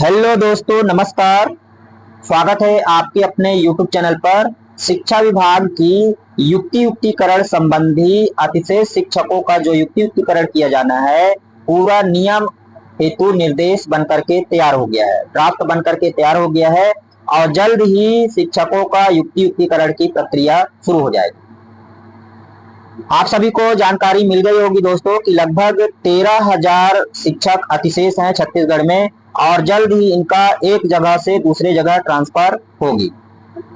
Hello दोस्तों, नमस्कार। स्वागत है आपके अपने YouTube चैनल पर। शिक्षा विभाग की युक्तियुक्तिकरण संबंधी अतिशय शिक्षकों का जो युक्तियुक्तिकरण किया जाना है, पूरा नियम हेतु निर्देश बनकर के तैयार हो गया है, ड्राफ्ट बनकर के तैयार हो गया है और जल्द ही शिक्षकों का युक्तियुक्तिकरण की प्रक्रिया शुरू हो जाएगी। आप सभी को जानकारी मिल गई होगी दोस्तों कि लगभग 13,000 शिक्षक अतिशेष हैं छत्तीसगढ़ में और जल्द ही इनका एक जगह से दूसरे जगह ट्रांसफर होगी।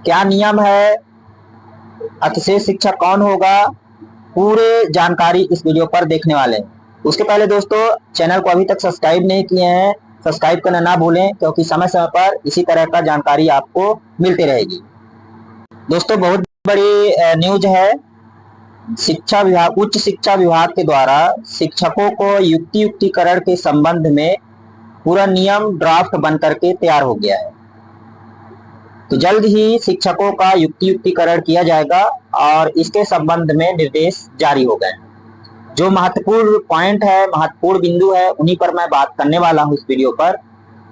क्या नियम है, अतिशेष शिक्षक कौन होगा, पूरे जानकारी इस वीडियो पर देखने वाले हैं। उसके पहले दोस्तों, चैनल को अभी तक सब्सक्राइब नहीं किए हैं, सब्सक्राइब करना ना भूलें, क्योंकि समय समय पर इसी तरह का जानकारी आपको मिलती रहेगी। दोस्तों, बहुत बड़ी न्यूज है। शिक्षा विभाग, उच्च शिक्षा विभाग के द्वारा शिक्षकों को युक्तियुक्तिकरण के संबंध में पूरा नियम ड्राफ्ट बनकर के तैयार हो गया है। तो जल्द ही शिक्षकों का युक्तियुक्तिकरण किया जाएगा और इसके संबंध में निर्देश जारी हो गए। जो महत्वपूर्ण पॉइंट है, महत्वपूर्ण बिंदु है, उन्हीं पर मैं बात करने वाला हूं इस वीडियो पर।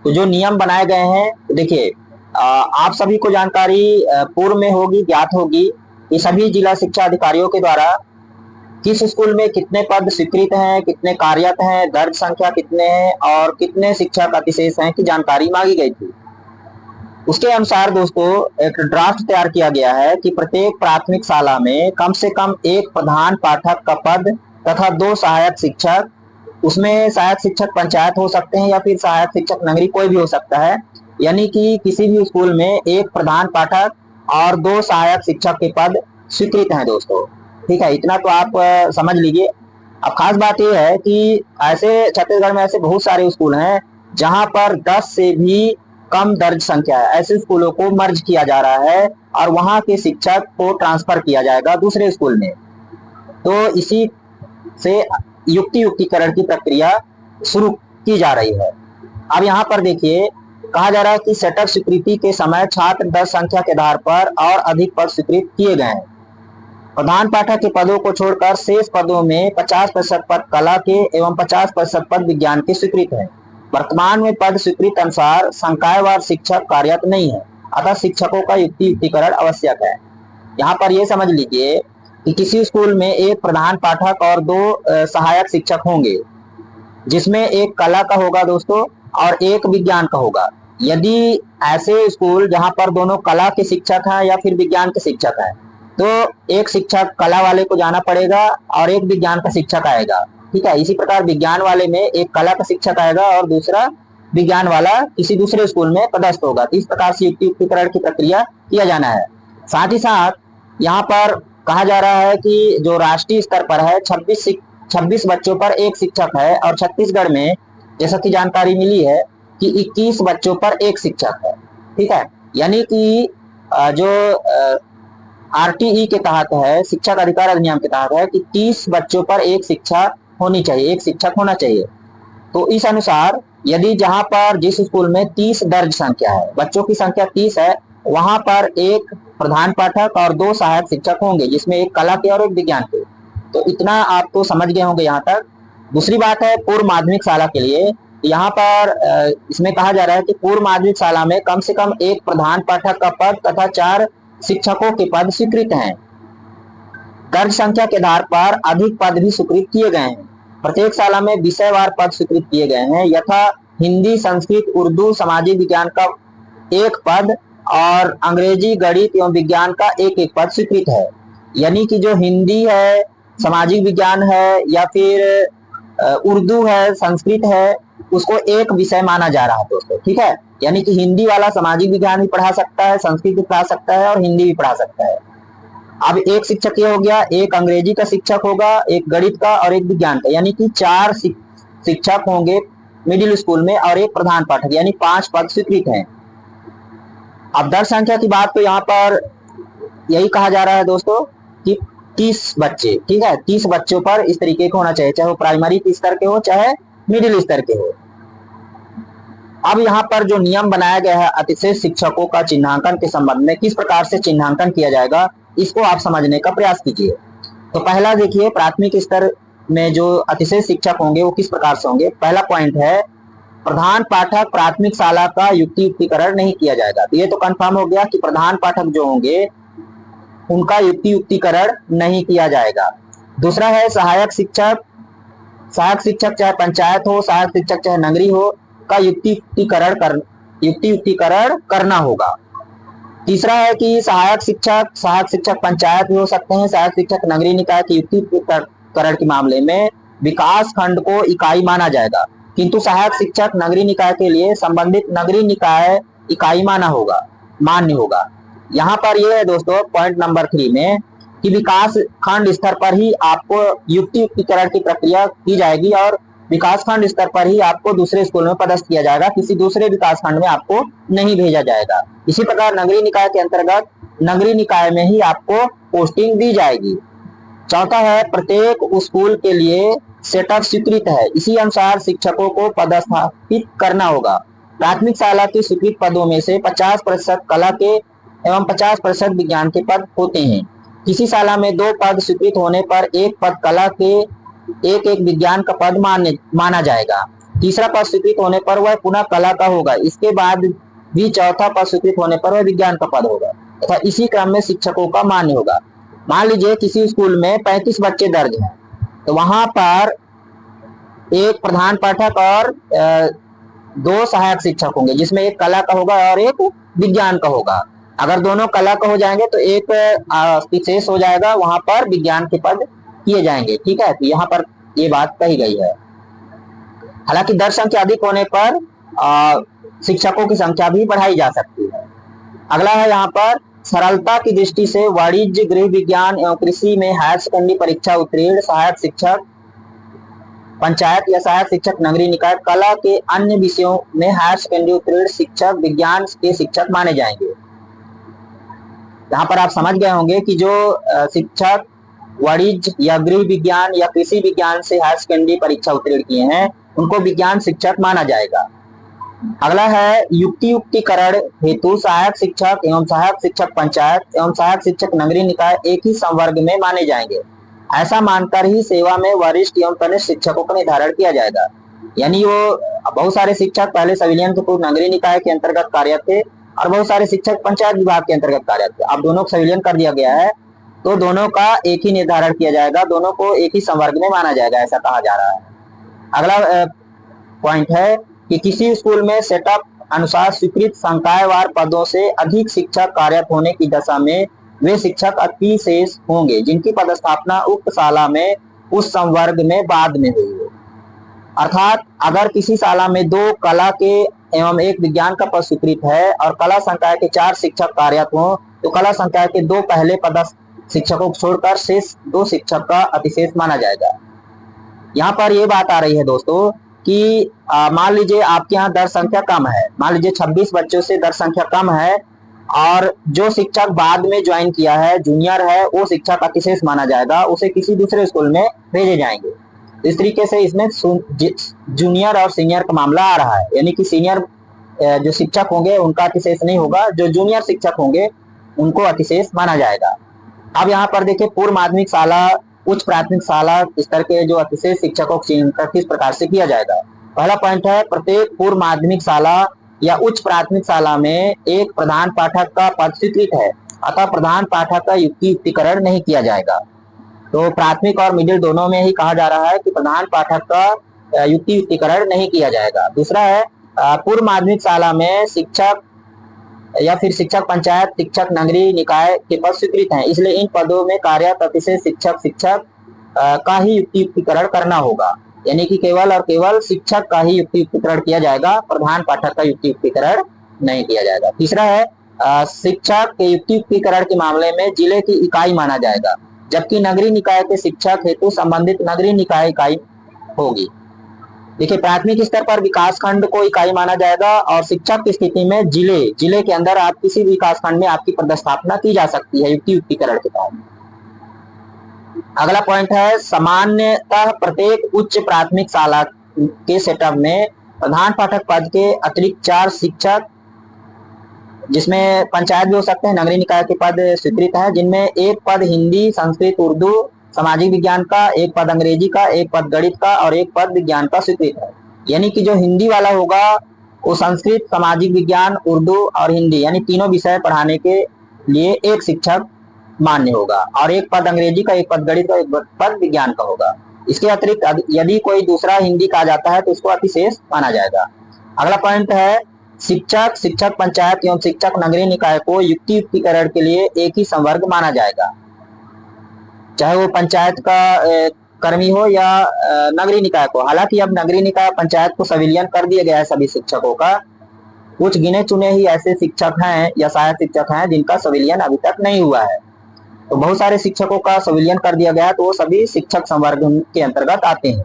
तो जो नियम बनाए गए हैं, देखिए, आप सभी को जानकारी पूर्व में होगी, ज्ञात होगी कि सभी जिला शिक्षा अधिकारियों के द्वारा किस स्कूल में कितने पद स्वीकृत हैं, कितने कार्यरत हैं, दर्ज संख्या कितने हैं और कितने शिक्षक अतिशेष हैं की जानकारी मांगी गई थी। उसके अनुसार दोस्तों एक ड्राफ्ट तैयार किया गया है कि प्रत्येक प्राथमिक शाला में कम से कम एक प्रधान पाठक का पद तथा 2 सहायक शिक्षक, उसमें सहायक शिक्षक पंचायत हो सकते हैं या फिर सहायक शिक्षक नगरी, कोई भी हो सकता है। यानी कि किसी भी स्कूल में एक प्रधान पाठक और 2 सहायक शिक्षक के पद स्वीकृत हैं दोस्तों। ठीक है, इतना तो आप समझ लीजिए। अब खास बात यह है कि ऐसे छत्तीसगढ़ में ऐसे बहुत सारे स्कूल हैं जहां पर 10 से भी कम दर्ज संख्या है। ऐसे स्कूलों को मर्ज किया जा रहा है और वहां के शिक्षक को ट्रांसफर किया जाएगा दूसरे स्कूल में। तो इसी से युक्तियुक्तिकरण की प्रक्रिया शुरू की जा रही है। अब यहाँ पर देखिए, कहा जा रहा है कि सेटअप स्वीकृति के समय छात्र 10 संख्या के आधार पर और अधिक पद स्वीकृत किए गए हैं। प्रधान पाठक के पदों को छोड़कर शेष पदों में 50% पद कला के एवं 50% पद विज्ञान के स्वीकृत हैं। वर्तमान में पद स्वीकृत अनुसार संकायवार शिक्षक कार्यरत नहीं है, अतः शिक्षकों का युक्तियुक्तिकरण आवश्यक है। यहाँ पर यह समझ लीजिए कि किसी स्कूल में एक प्रधान पाठक और 2 सहायक शिक्षक होंगे, जिसमें एक कला का होगा दोस्तों और एक विज्ञान का होगा। यदि ऐसे स्कूल जहां पर दोनों कला के शिक्षक हैं या फिर विज्ञान के शिक्षक हैं, तो एक शिक्षक कला वाले को जाना पड़ेगा और एक विज्ञान का शिक्षक आएगा। ठीक है, इसी प्रकार विज्ञान वाले में एक कला का शिक्षक आएगा और दूसरा विज्ञान वाला किसी दूसरे स्कूल में पदस्थ होगा। तो इस प्रकार से युक्तियुक्तिकरण की प्रक्रिया किया जाना है। साथ ही साथ यहाँ पर कहा जा रहा है कि जो राष्ट्रीय स्तर पर है 26 बच्चों पर एक शिक्षक है और छत्तीसगढ़ में जैसा कि जानकारी मिली है कि 21 बच्चों पर एक शिक्षक है। ठीक है, यानी कि जो RTE के तहत है, शिक्षक अधिकार अधिनियम के तहत है कि 30 बच्चों पर एक शिक्षक होनी चाहिए, एक शिक्षक होना चाहिए। तो इस अनुसार यदि जहां पर जिस स्कूल में 30 दर्ज संख्या है, बच्चों की संख्या 30 है, वहां पर एक प्रधान पाठक और 2 सहायक शिक्षक होंगे, जिसमें एक कला के और एक विज्ञान के। तो इतना आप तो समझ गए होंगे यहाँ तक। दूसरी बात है पूर्व माध्यमिक शाला के लिए। यहाँ पर इसमें कहा जा रहा है कि पूर्व माध्यमिक शाला में कम से कम एक प्रधान पाठक का पद तथा 4 शिक्षकों के पद स्वीकृत हैं। दर्ज संख्या के आधार पर अधिक पद भी स्वीकृत किए गए हैं। प्रत्येक शाला में विषयवार पद स्वीकृत किए गए हैं, यथा हिंदी, संस्कृत, उर्दू, सामाजिक विज्ञान का एक पद और अंग्रेजी, गणित एवं विज्ञान का एक पद स्वीकृत है। यानी कि जो हिंदी है, सामाजिक विज्ञान है या फिर उर्दू है, संस्कृत है, उसको एक विषय माना जा रहा है दोस्तों। ठीक है, यानी कि हिंदी वाला सामाजिक विज्ञान भी पढ़ा सकता है, संस्कृत भी पढ़ा सकता है और हिंदी भी पढ़ा सकता है। अब एक शिक्षक ये हो गया, एक अंग्रेजी का शिक्षक होगा, एक गणित का और एक विज्ञान का, यानी कि 4 शिक्षक होंगे मिडिल स्कूल में और एक प्रधान पाठक, यानी 5 पद स्वीकृत हैं। अब दर्ज संख्या की बात तो यहाँ पर यही कहा जा रहा है दोस्तों कि 30 बच्चे, ठीक है, 30 बच्चों पर इस तरीके का होना चाहिए, चाहे वो प्राइमरी स्तर के हो चाहे मिडिल स्तर के हो। अब यहाँ पर जो नियम बनाया गया है अतिशय शिक्षकों का चिन्हांकन के संबंध में, किस प्रकार से चिन्हांकन किया जाएगा, इसको आप समझने का प्रयास कीजिए। तो पहला देखिए, प्राथमिक स्तर में जो अतिशय शिक्षक होंगे वो किस प्रकार से होंगे। पहला पॉइंट है प्रधान पाठक प्राथमिक शाला का युक्ति युक्तिकरण नहीं किया जाएगा। तो ये तो कंफर्म हो गया कि प्रधान पाठक जो होंगे उनका युक्ति युक्तिकरण नहीं किया जाएगा। दूसरा है सहायक शिक्षक। सहायक शिक्षक चाहे पंचायत हो, सहायक शिक्षक चाहे नगरी हो, का युक्ति युक्तिकरण करना होगा। तीसरा है कि सहायक शिक्षक पंचायत भी हो सकते हैं, सहायक शिक्षक नगरीय निकाय के युक्तिकरण के मामले में विकास खंड को इकाई माना जाएगा, किंतु सहायक शिक्षक नगरीय निकाय के लिए संबंधित नगरीय निकाय इकाई मान्य होगा। यहाँ पर ये है दोस्तों पॉइंट नंबर 3 में कि विकास खंड स्तर पर ही आपको युक्ति युक्तिकरण की प्रक्रिया की जाएगी और विकास खंड स्तर पर ही आपको दूसरे स्कूल में पदस्थ किया जाएगा, किसी दूसरे विकास खंड में आपको नहीं भेजा जाएगा। इसी प्रकार नगरीय निकाय के अंतर्गत नगरीय निकाय में ही आपको पोस्टिंग दी जाएगी। चौथा है प्रत्येक स्कूल के लिए सेटअप स्वीकृत है, इसी अनुसार शिक्षकों को पदस्थापित करना होगा। प्राथमिक शाला के स्वीकृत पदों में से 50% कला के एवं 50% विज्ञान के पद होते हैं। किसी शाला में 2 पद स्वीकृत होने पर एक पद कला के एक विज्ञान का पद माना जाएगा। तीसरा पद स्वीकृत होने पर वह पुनः कला का होगा, इसके बाद भी चौथा पद स्वीकृत होने पर वह विज्ञान का पद होगा तथा इसी क्रम में शिक्षकों का मान्य होगा। मान लीजिए किसी स्कूल में 35 बच्चे दर्ज हैं, तो वहां पर एक प्रधान पाठक और 2 सहायक शिक्षक होंगे, जिसमें एक कला का होगा और एक विज्ञान का होगा। अगर दोनों कला का हो जाएंगे तो एक विशेष हो जाएगा, वहां पर विज्ञान के पद किए जाएंगे। ठीक है, तो यहाँ पर ये बात कही गई है। हालांकि दर संख्या अधिक होने पर शिक्षकों की संख्या भी बढ़ाई जा सकती है। अगला है यहाँ पर सरलता की दृष्टि से वाणिज्य, गृह विज्ञान एवं कृषि में हायर सेकेंडरी परीक्षा उत्तीर्ण सहायक शिक्षक पंचायत या सहायक शिक्षक नगरीय निकाय, कला के अन्य विषयों में हायर सेकेंडरी उत्तीर्ण शिक्षक विज्ञान के शिक्षक माने जाएंगे। यहाँ पर आप समझ गए होंगे कि जो शिक्षक वाणिज्य या गृह विज्ञान या कृषि विज्ञान से हायर सेकेंडरी परीक्षा उत्तीर्ण किए हैं उनको विज्ञान शिक्षक माना जाएगा। अगला है युक्ति युक्तिकरण हेतु सहायक शिक्षक एवं सहायक शिक्षक पंचायत एवं सहायक शिक्षक नगरीय निकाय एक ही संवर्ग में माने जाएंगे। ऐसा मानकर ही सेवा में वरिष्ठ एवं कनिष्ठ शिक्षकों का निर्धारण किया जाएगा। यानी वो बहुत सारे शिक्षक पहले सिविलियन के पूर्व नगरीय निकाय के अंतर्गत कार्यरत थे और बहुत सारे शिक्षक पंचायत विभाग के अंतर्गत कार्यरत थे। अब दोनों को सिविलियन कर दिया गया है तो दोनों का एक ही निर्धारण किया जाएगा, दोनों को एक ही संवर्ग में माना जाएगा, ऐसा कहा जा रहा है। अगला पॉइंट है कि किसी स्कूल में सेटअप अनुसार स्वीकृत संकायवार पदों से अधिक शिक्षक कार्यरत होने की दशा में वे शिक्षक अति शेष होंगे जिनकी पदस्थापना उक्त शाला में उस संवर्ग में बाद में हुई है। अर्थात अगर किसी शाला में 2 कला के एवं 1 विज्ञान का पद स्वीकृत है और कला संकाय के 4 शिक्षक कार्यरत हों तो कला संकाय के 2 पहले पदस्थ शिक्षकों को छोड़कर शेष 2 शिक्षक का अतिशेष माना जाएगा। यहाँ पर यह बात आ रही है दोस्तों कि मान लीजिए आपके यहाँ दर संख्या कम है, मान लीजिए 26 बच्चों से दर संख्या कम है और जो शिक्षक बाद में ज्वाइन किया है, जूनियर है, वो शिक्षक अतिशेष माना जाएगा, उसे किसी दूसरे स्कूल में भेजे जाएंगे। इस तरीके से इसमें जूनियर और सीनियर का मामला आ रहा है, यानी कि सीनियर जो शिक्षक होंगे उनका अतिशेष नहीं होगा, जो जूनियर शिक्षक होंगे उनको अतिशेष माना जाएगा। अब यहाँ पर देखिए पूर्व माध्यमिक शाला, उच्च प्राथमिक शाला स्तर के जो अतिशेष शिक्षकों का चयन किस प्रकार से किया जाएगा। पहला पॉइंट है प्रत्येक पूर्व माध्यमिक शाला या उच्च प्राथमिक शाला में एक प्रधान पाठक का पद स्वीकृत है, अतः प्रधान पाठक का युक्ति युक्तिकरण नहीं किया जाएगा। तो प्राथमिक और मिडिल दोनों में ही कहा जा रहा है कि प्रधान पाठक का युक्ति युक्तिकरण नहीं किया जाएगा। दूसरा है पूर्व माध्यमिक शाला में शिक्षक या फिर शिक्षक पंचायत, शिक्षक नगरीय निकाय के पद स्वीकृत हैं, इसलिए इन पदों में कार्यरत अतिशय शिक्षक का ही युक्ति युक्तिकरण करना होगा, यानी कि केवल और केवल शिक्षक का ही युक्ति युक्तिकरण किया जाएगा, प्रधान पाठक का युक्ति युक्तिकरण नहीं किया जाएगा। तीसरा है शिक्षक के युक्ति युक्तिकरण के मामले में जिले की इकाई माना जाएगा, जबकि नगरीय निकाय के शिक्षक हेतु संबंधित नगरीय निकाय इकाई होगी। देखिए प्राथमिक स्तर पर विकास खंड को इकाई माना जाएगा और शिक्षक की स्थिति में जिले के अंदर आप किसी भी विकास खंड में आपकी पदस्थापना की जा सकती है युक्ति युक्तिकरण के तहत। अगला पॉइंट है सामान्यतः प्रत्येक उच्च प्राथमिक शाला के सेटअप में प्रधान पाठक पद के अतिरिक्त 4 शिक्षक, जिसमें पंचायत भी हो सकते हैं, नगरीय निकाय के पद स्वीकृत है, जिनमें एक पद हिंदी, संस्कृत, उर्दू, सामाजिक विज्ञान का, एक पद अंग्रेजी का, एक पद गणित का और एक पद विज्ञान का स्वीकृत है। यानी कि जो हिंदी वाला होगा वो संस्कृत, सामाजिक विज्ञान, उर्दू और हिंदी यानी तीनों विषय पढ़ाने के लिए एक शिक्षक मान्य होगा, और एक पद अंग्रेजी का, एक पद गणित का, एक पद विज्ञान का होगा। इसके अतिरिक्त यदि कोई दूसरा हिंदी का आ जाता है तो उसको अतिशेष माना जाएगा। अगला पॉइंट है शिक्षक, शिक्षक पंचायत एवं शिक्षक नगरीय निकाय को युक्ति युक्तिकरण के लिए एक ही संवर्ग माना जाएगा, चाहे वो पंचायत का कर्मी हो या नगरीय निकाय को। हालांकि अब नगरीय निकाय पंचायत को संविलियन कर दिया गया है सभी शिक्षकों का। कुछ गिने चुने ही ऐसे शिक्षक हैं या सहायक शिक्षक हैं जिनका संविलियन अभी तक नहीं हुआ है, तो बहुत सारे शिक्षकों का संविलियन कर दिया गया है, तो वो सभी शिक्षक संवर्ग के अंतर्गत आते हैं।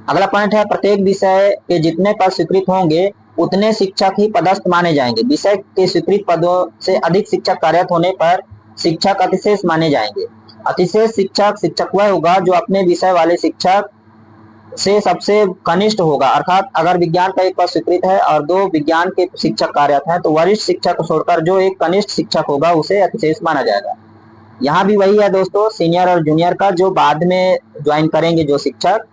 अगला पॉइंट है प्रत्येक विषय के जितने पद स्वीकृत होंगे उतने शिक्षक ही पदस्थ माने जाएंगे। विषय के स्वीकृत पदों से अधिक शिक्षक कार्यरत होने पर शिक्षक अतिशेष माने जाएंगे। अतिशेष शिक्षक शिक्षक वह होगा जो अपने विषय वाले शिक्षक से सबसे कनिष्ठ होगा, अर्थात अगर विज्ञान का एक पद स्वीकृत है और 2 विज्ञान के शिक्षक कार्यरत हैं तो वरिष्ठ शिक्षक को छोड़कर जो एक कनिष्ठ शिक्षक होगा उसे अतिशेष माना जाएगा। यहाँ भी वही है दोस्तों, सीनियर और जूनियर का जो बाद में ज्वाइन करेंगे जो शिक्षक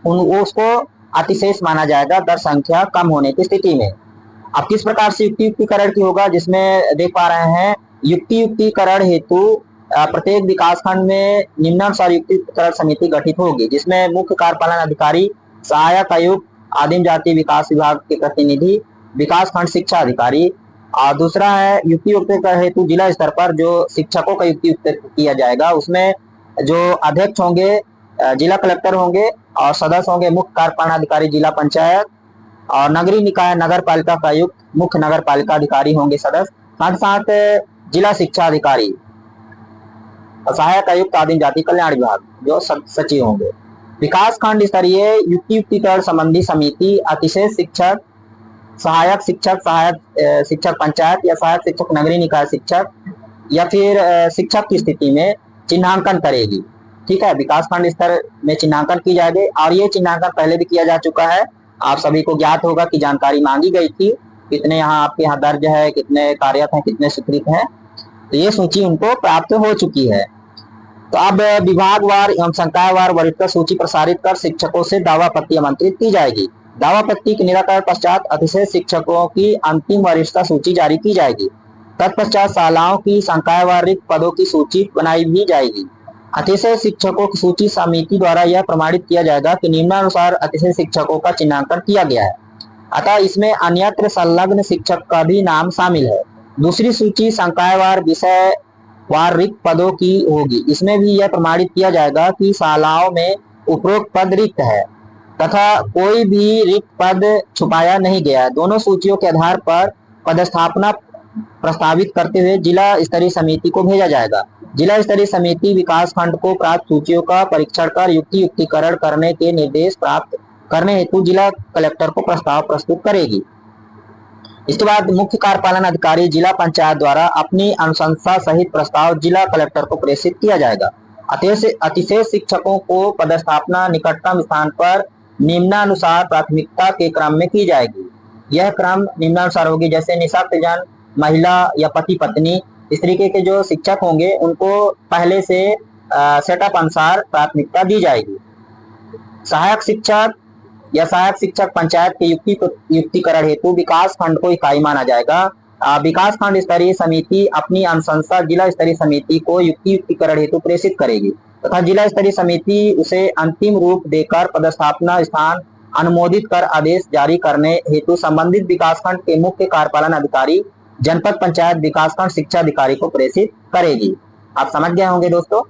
उसको अतिशेष माना जाएगा दर संख्या कम होने की स्थिति में। अब किस प्रकार से युक्ति युक्तिकरण की होगा, जिसमें देख पा रहे हैं युक्ति युक्तिकरण हेतु प्रत्येक विकासखंड में निम्नानुसार युक्ति युक्तिकरण समिति गठित होगी, जिसमें मुख्य कार्यपालन अधिकारी, सहायक आयुक्त, आदिम जाति विकास विभाग के प्रतिनिधि, विकासखंड शिक्षा अधिकारी, और दूसरा है युक्ति युक्तिकरण हेतु जिला स्तर पर जो शिक्षकों का युक्ति युक्त किया जाएगा, उसमें जो अध्यक्ष होंगे जिला कलेक्टर होंगे और सदस्य होंगे मुख्य कार्यपालन अधिकारी जिला पंचायत, और नगरीय निकाय नगर पालिका का आयुक्त मुख्य नगर पालिका अधिकारी होंगे सदस्य, साथ साथ जिला शिक्षा अधिकारी, सहायक आयुक्त आदिम जाति कल्याण विभाग जो सचिव होंगे। विकास खंड स्तरीय युक्ति युक्तिकरण संबंधी समिति अतिशेष शिक्षक, सहायक शिक्षक, सहायक शिक्षक पंचायत या सहायक शिक्षक नगरीय निकाय शिक्षक या फिर शिक्षक की स्थिति में चिन्हांकन करेगी। ठीक है, विकास खंड स्तर में चिन्हांकन की जाएगी, और ये चिन्हांकन पहले भी किया जा चुका है। आप सभी को ज्ञात होगा कि जानकारी मांगी गई थी, कितने यहाँ आपके यहाँ दर्ज है, कितने कार्यरत हैं, कितने स्वीकृत हैं, तो ये सूची उनको प्राप्त हो चुकी है। तो अब विभागवार एवं संकायवार वरिष्ठता सूची प्रसारित कर शिक्षकों से दावापत्ति आमंत्रित की जाएगी। दावापत्ति के निराकरण पश्चात अतिशेष शिक्षकों की अंतिम वरिष्ठता सूची जारी की जाएगी। तत्पश्चात शालाओं की संकायवार रिक्त पदों की सूची बनाई भी जाएगी। अतिशय शिक्षकों की सूची समिति द्वारा यह प्रमाणित किया जाएगा कि निम्नानुसार अतिशय शिक्षकों का चिन्हांकन किया गया है, अतः इसमें अन्यत्र संलग्न शिक्षक का भी नाम शामिल है। दूसरी सूची संकायवार विषय वार रिक्त पदों की होगी, इसमें भी यह प्रमाणित किया जाएगा कि शालाओं में उपरोक्त पद रिक्त है तथा कोई भी रिक्त पद छुपाया नहीं गया। दोनों सूचियों के आधार पर पदस्थापना प्रस्तावित करते हुए जिला स्तरीय समिति को भेजा जाएगा। जिला स्तरीय समिति विकास खंड को प्राप्त सूचियों का परीक्षण कर युक्ति युक्तिकरण करने के निर्देश प्राप्त करने हेतु जिला कलेक्टर को प्रस्ताव प्रस्तुत करेगी। इसके बाद मुख्य कार्यपालन अधिकारी जिला पंचायत द्वारा अपनी अनुशंसा सहित प्रस्ताव जिला कलेक्टर को प्रेषित किया जाएगा। अतिशेष शिक्षकों को पदस्थापना निकटतम स्थान पर निम्नानुसार प्राथमिकता के क्रम में की जाएगी। यह क्रम निम्नानुसार होगी, जैसे निःशक्त जन, महिला या पति पत्नी, इस तरीके के जो शिक्षक होंगे उनको पहले से सेटअप अनुसार प्राथमिकता दी जाएगी। सहायक शिक्षक या सहायक शिक्षक पंचायत के युक्तिकरण हेतु विकास खंड को इकाई माना जाएगा। विकास खंड स्तरीय समिति अपनी अनुशंसा जिला स्तरीय समिति को युक्तिकरण हेतु प्रेषित करेगी तथा जिला स्तरीय समिति उसे अंतिम रूप देकर पदस्थापना स्थान अनुमोदित कर आदेश जारी करने हेतु संबंधित विकास खंड के मुख्य कार्यपालन अधिकारी जनपद पंचायत विकास खंड शिक्षा अधिकारी को प्रेषित करेगी। आप समझ गए होंगे दोस्तों।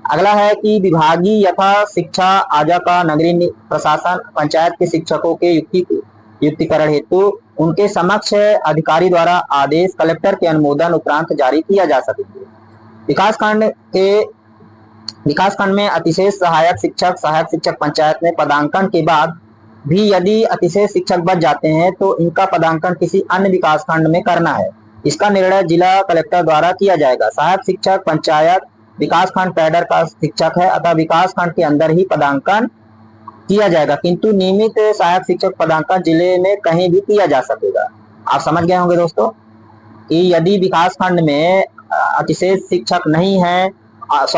अगला है कि विभागीय यथा शिक्षा आजा का नगरीय प्रशासन पंचायत के शिक्षकों के युक्तिकरण हेतु उनके समक्ष अधिकारी द्वारा आदेश कलेक्टर के अनुमोदन उपरांत जारी किया जा सकेगा। विकास खंड में अतिशेष सहायक शिक्षक पंचायत में पदांकन के बाद भी यदि अतिशेष शिक्षक बच जाते हैं तो इनका पदांकन किसी अन्य विकास खंड में करना है। इसका निर्णय जिला कलेक्टर द्वारा किया जाएगा। सहायक शिक्षक पंचायत विकास खंड कैडर का शिक्षक है, अतः विकास खंड के अंदर ही पदांकन किया जाएगा, किंतु नियमित सहायक शिक्षक पदांकन जिले में कहीं भी किया जा सकेगा। आप समझ गए होंगे दोस्तों कि यदि विकास खंड में अतिशेष शिक्षक नहीं है,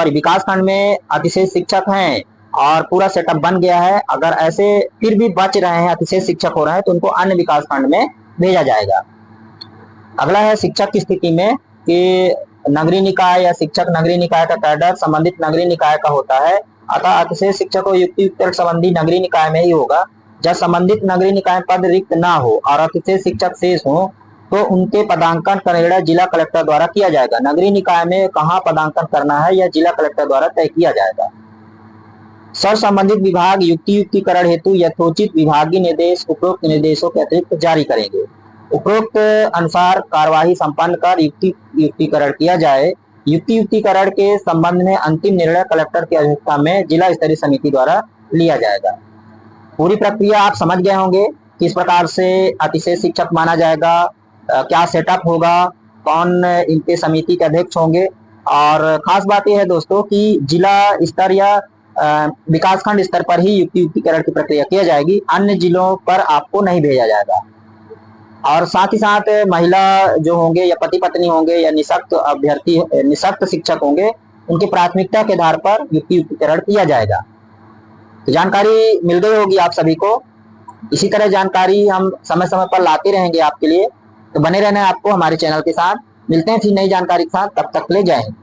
विकास खंड में अतिशेष शिक्षक हैं और पूरा सेटअप बन गया है, अगर ऐसे फिर भी बच रहे हैं, अतिशय शिक्षक हो रहे हैं, तो उनको अन्य विकास खंड में भेजा जाएगा। अगला है शिक्षक की स्थिति में कि नगरीय निकाय या शिक्षक नगरीय निकाय का कैडर संबंधित नगरीय निकाय का होता है, अतः अतिशय शिक्षक और युक्तियुक्त संबंधी नगरीय निकाय में ही होगा। जब संबंधित नगरीय निकाय पद रिक्त ना हो और अतिशय शिक्षक शेष हो तो उनके पदांकन का निर्णय जिला कलेक्टर द्वारा किया जाएगा। नगरीय निकाय में कहाँ पदांकन करना है यह जिला कलेक्टर द्वारा तय किया जाएगा। सर संबंधित विभाग युक्तियुक्तिकरण हेतु यथोचित विभागीय निर्देश उपरोक्त निर्देशों के अतिरिक्त जारी करेंगे। उपरोक्त अनुसार कार्यवाही संपन्न कर युक्तियुक्तिकरण किया जाए। युक्तियुक्तिकरण के संबंध में अंतिम निर्णय कलेक्टर की अध्यक्षता में जिला स्तरीय समिति द्वारा लिया जाएगा। पूरी प्रक्रिया आप समझ गए होंगे, किस प्रकार से अतिशय शिक्षक माना जाएगा, क्या सेटअप होगा, कौन इनके समिति के अध्यक्ष होंगे। और खास बात यह है दोस्तों कि जिला स्तर या विकासखंड स्तर पर ही युक्तियुक्तिकरण की प्रक्रिया की जाएगी, अन्य जिलों पर आपको नहीं भेजा जाएगा। और साथ ही साथ महिला जो होंगे या पति पत्नी होंगे या निःशक्त अभ्यर्थी निःशक्त शिक्षक होंगे, उनकी प्राथमिकता के आधार पर युक्तियुक्तिकरण किया जाएगा। तो जानकारी मिल गई होगी आप सभी को। इसी तरह जानकारी हम समय समय पर लाते रहेंगे आपके लिए, तो बने रहना है आपको हमारे चैनल के साथ। मिलते हैं फिर नई जानकारी के साथ, तब तक ले जय हिंद।